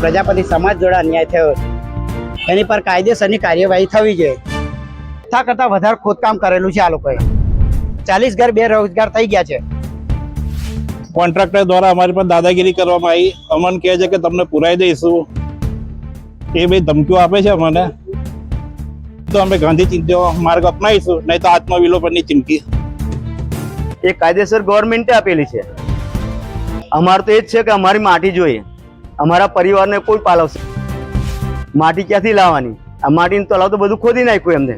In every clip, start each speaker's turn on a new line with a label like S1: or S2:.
S1: પ્રજાપતિ સમાજ જોડે અન્યાય થયો છે, એની પર કાયદેસરની કાર્યવાહી થવી જોઈએ. જથ્થા કરતાં વધારે ખોદકામ કરેલું છે. આ લોકોએ 40 ઘર બેરોજગાર થઈ ગયા છે.
S2: કોન્ટ્રાક્ટર દ્વારા અમારી પર દાદાગીરી કરવામાં આવી. અમને કહે છે કે તમને પુરાઈ દઈશું. એ ભાઈ ધમકીઓ આપે છે અમને, તો અમે ગાંધી ચિંધ્યો માર્ગ અપનાવીશું, નહીં તો આત્મવિલોપનની ચીમકી.
S3: એ કાયદેસર ગવર્મેન્ટે આપેલી છે. અમારે તો એ જ છે કે અમારી માટી જોઈએ, અમારા પરિવારને કોઈ પાલવશે. માટી ક્યાંથી લાવવાની? આ માટીનું તળાવ તો બધું ખોદી નાખ્યું એમને.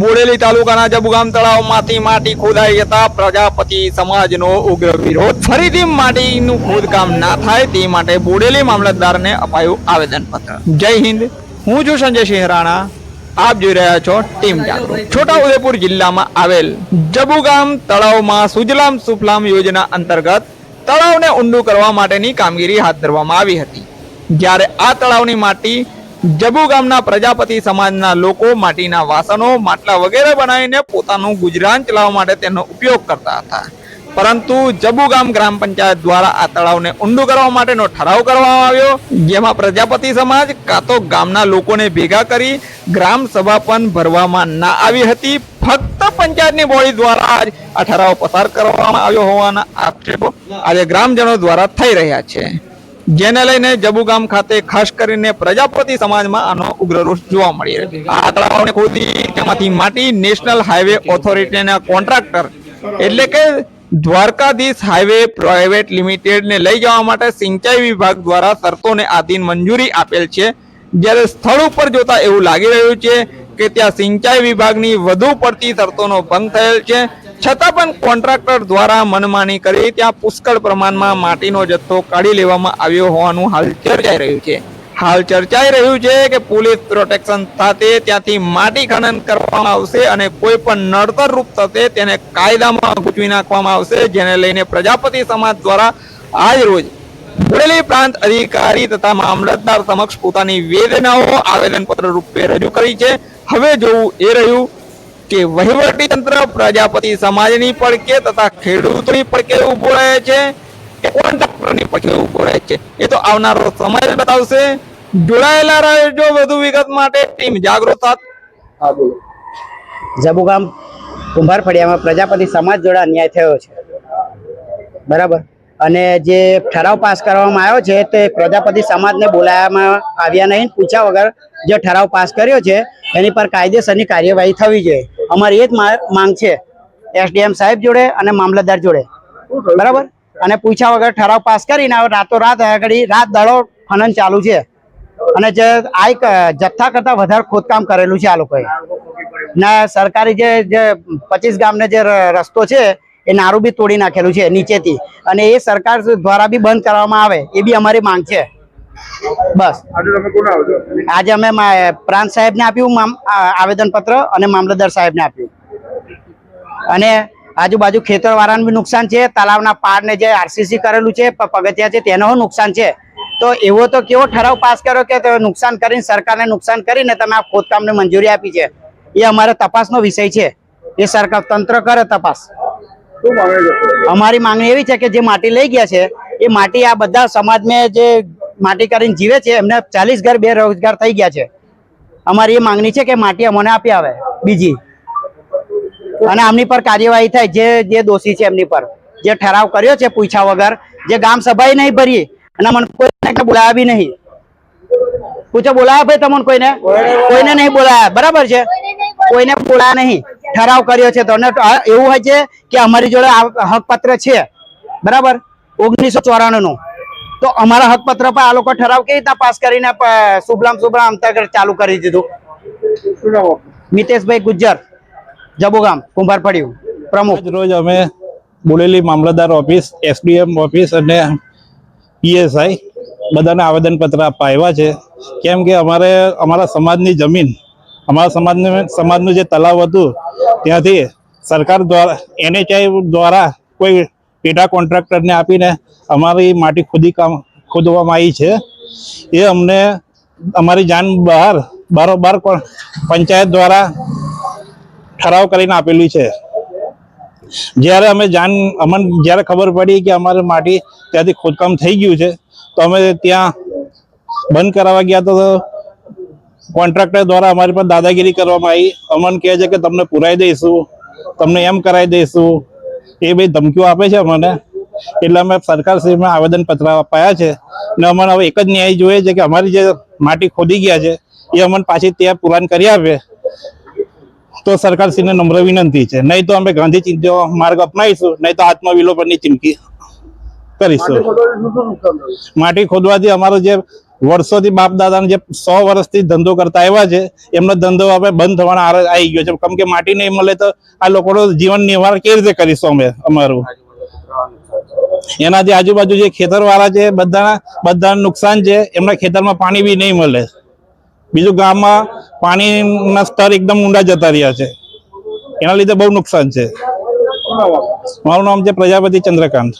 S4: બોડેલી તાલુકાના જબુગામ તળાવમાંથી માટી ખોદાઈ જતા પ્રજાપતિ સમાજનો ઉગ્ર વિરોધ. ફરીથી માટીનું ખોદકામ ના થાય તે માટે બોડેલી મામલતદારને અપાયું આવેદનપત્ર. જય હિન્દ, હું છું સંજય સિંહ રાણા. આપ જોઈ રહ્યા છો ટીમ જાગૃત. છોટાઉદેપુર જિલ્લામાં આવેલ જબુગામ તળાવમાં સુજલામ સુફલામ યોજના અંતર્ગત તળાવને ઊંડું કરવા માટેની કામગીરી હાથ ધરવામાં આવી હતી. જ્યારે આ તળાવની માટી જબુગામના પ્રજાપતિ સમાજના લોકો માટીના વાસણો, માટલા વગેરે બનાવીને પોતાનું ગુજરાન ચલાવવા માટે તેનો ઉપયોગ કરતા હતા. પરંતુ જબુગામ ગ્રામ પંચાયત દ્વારા આ તળાવને ઊંડું કરવા માટેનો ઠરાવ કરવામાં આવ્યો, જેમાં પ્રજાપતિ સમાજ કાં તો ગામના લોકોને ભેગા કરી ગ્રામ સભા પણ ભરવામાં ના આવી હતી. ફક્ત પંચાયતની બોડી દ્વારા જ આ ઠરાવ પસાર કરવામાં આવ્યો હોવાના આક્ષેપો આજે ગ્રામજનો દ્વારા થઈ રહ્યા છે. જેને લઈને જબુગામ ખાતે ખાસ કરીને પ્રજાપતિ સમાજમાં આનો ઉગ્ર રોષ જોવા મળી રહ્યો છે. આ તળાવને ખોદી તેમાંથી માટી નેશનલ હાઈવે ઓથોરિટીના કોન્ટ્રાક્ટર એટલે કે દ્વારકાધીશ હાઈવે પ્રાઇવેટ લિમિટેડને લઈ જવા માટે સિંચાઈ વિભાગ દ્વારા શરતોને આધીન મંજૂરી આપેલ છે. જ્યારે સ્થળ ઉપર જોતા એવું લાગી રહ્યું છે કે ત્યાં સિંચાઈ વિભાગની વધુ પડતી શરતોનો ભંગ થયેલ છે. છતાં પણ કોન્ટ્રાક્ટર દ્વારા મનમાની કરી ત્યાં પુષ્કળ પ્રમાણમાં માટીનો જથ્થો કાઢી લેવામાં આવ્યો હોવાનું હાલ ચર્ચાઈ રહ્યું છે. હાલ ચર્ચાઈ રહ્યું છે કે પોલીસ પ્રોટેક્શન સાથે ત્યાંથી માટી ખનન કરવામાં આવશે અને કોઈ પણ નડતર રૂપ થશે તેને કાયદામાં ગૂંચવી નાખવામાં આવશે. જેને લઈને પ્રજાપતિ સમાજ દ્વારા આજ રોજ બોડેલી પ્રાંત અધિકારી તથા મામલતદાર સમક્ષ પોતાની વેદનાઓ આવેદનપત્ર રૂપે રજૂ કરી છે. હવે જોવું એ રહ્યું કે વહીવટી તંત્ર પ્રજાપતિ સમાજની પડકે તથા ખેડૂતોની પડકે ઉભો રહે છે કે કોન્ટ્રાક્ટરની પડકે ઉભો રહે છે, એ તો આવનારો સમય બતાવશે. જોડાયેલા રહેજો વધુ વિગત માટે ટીમ જાગૃત.
S1: જબુગામ કુંભાર ફળિયામાં પ્રજાપતિ સમાજ જોડે અન્યાય થયો છે, બરાબર. અને જે ઠરાવ પાસ કરવામાં આવ્યો છે તે પ્રજાપતિ સમાજને બોલાવવામાં આવ્યા નહીં, પૂછ્યા વગર જે ઠરાવ પાસ કર્યો છે એની પર કાયદેસરની કાર્યવાહી થવી જોઈએ. અમારી એ જ માંગ છે એસડીએમ સાહેબ જોડે અને મામલતદાર જોડે, બરાબર. અને પૂછ્યા વગર ઠરાવ પાસ કરીને રાતોરાત આગળ રાત દાડો ખનન ચાલુ છે અને જે આ જથ્થા કરતાં વધારે ખોદકામ કરેલું છે આ લોકોએ. ના સરકારી જે 25 ગામને જે રસ્તો છે એ નારું બી તોડી નાખેલું છે નીચેથી, અને એ સરકાર દ્વારા બી બંધ કરવામાં આવે એ બી અમારી માંગ છે. બસ આજે અમે પ્રાંત સાહેબને આપ્યું આવેદનપત્ર અને મામલતદાર સાહેબને આપ્યું. અને આજુબાજુ ખેતરવાળાને બી નુકસાન છે, તળાવના પાળને જે આરસીસી કરેલું છે પગથિયા છે તેનો નુકસાન છે. તો એવો તો કેવો ઠરાવ પાસ કર્યો કે નુકસાન કરીને સરકારને નુકસાન કરીને તમે આ ખોદકામને મંજૂરી આપી છે? એ અમારે તપાસનો વિષય છે. એ સરકાર તંત્ર કરે તપાસ. અમારી માંગણી એવી છે કે જે માટી લઈ ગયા છે એ માટી આ બધા સમાજમાં જે માટી કરીને જીવે છે એમને 40 ઘર બેરોજગાર થઈ ગયા છે. અમારી એ માંગણી છે કે માટી અમને આપી આવે બીજી, અને આમની પર કાર્યવાહી થાય. જે દોષી છે એમની પર જે ઠરાવ કર્યો છે પૂછ્યા વગર, જે ગામ સભાએ નહીં ભરી અને મને કોઈ બોલાયા બી નહીં. પૂછો બોલાયા ભાઈ તમને? કોઈને નહીં બોલાયા, બરાબર છે. કોઈને બોલાયા નહીં, ઠરાવ કર્યો છે. તો એવું હોય છે કે અમારી જોડે હકપત્ર છે, બરાબર, 1994 નું. તો અમારા હકપત્ર પર આ લોકો ઠરાવ કેવી રીતના પાસ કરીને શુભલામ અંતર્ગત ચાલુ કરી દીધું? મિતેશભાઈ ગુજ્જર, જબુગામ કુંભાર ફળિયું પ્રમુખ.
S2: રોજ અમે બોડેલી મામલતદાર ઓફિસ, એસડીએમ ઓફિસ અને પીએસઆઈ બધાને આવેદનપત્ર આપવા આવ્યા છે. કેમ કે અમારા સમાજની જમીન, અમારા સમાજનું જે તળાવ હતું ત્યાંથી સરકાર દ્વારા NHI દ્વારા કોઈ પેટા કોન્ટ્રાક્ટરને આપીને અમારી માટી ખોદવામાં આવી છે. એ અમને અમારી જાન બારોબાર પંચાયત દ્વારા ઠરાવ કરીને આપેલી છે. જ્યારે અમને જ્યારે ખબર પડી કે અમારે માટી ત્યાંથી ખોદકામ થઈ ગયું છે તો અમે ત્યાં બંધ કરાવવા ગયા તો કોન્ટ્રાક્ટર દ્વારા અમારી પર દાદાગીરી કરવામાં આવી. અમને કહે છે કે તમને પુરાઈ દઈશું, તમને એમ કરાવી દઈશું, એ બધી ધમકીઓ આપે છે અમને. એટલે અમે સરકારશ્રીમાં આવેદનપત્ર અપાયા છે અને અમને હવે એક જ ન્યાય જોઈએ છે કે અમારી જે માટી ખોદી ગયા છે એ અમને પાછી ત્યાં પુરાણ કરી આપે તો સરકારશ્રીને નમ્ર વિનંતી છે. નહીં તો અમે ગાંધી ચિંધ્યો માર્ગ અપનાવીશું, નહીં તો આત્મવિલોપનની ચીમકી કરીશું. માટી ખોદવાથી અમારો જે વર્ષોથી બાપ દાદાને જે 100 વર્ષથી ધંધો કરતા આવ્યા છે એમનો ધંધો હવે બંધ થવાના આરે આવી ગયો છે. કેમ કે માટી નહીં મળે તો આ લોકોનો જીવન નિર્વાહ કેવી રીતે કરીશું અમે અમારું? એનાથી આજુબાજુ જે ખેતર વાળા છે બધા નુકસાન છે. એમના ખેતરમાં પાણી બી નહીં મળે. બીજું ગામમાં પાણીના સ્તર એકદમ ઊંડા જતા રહ્યા છે. એના લીધે બહુ નુકસાન છે. મારું નામ છે પ્રજાપતિ ચંદ્રકાંત.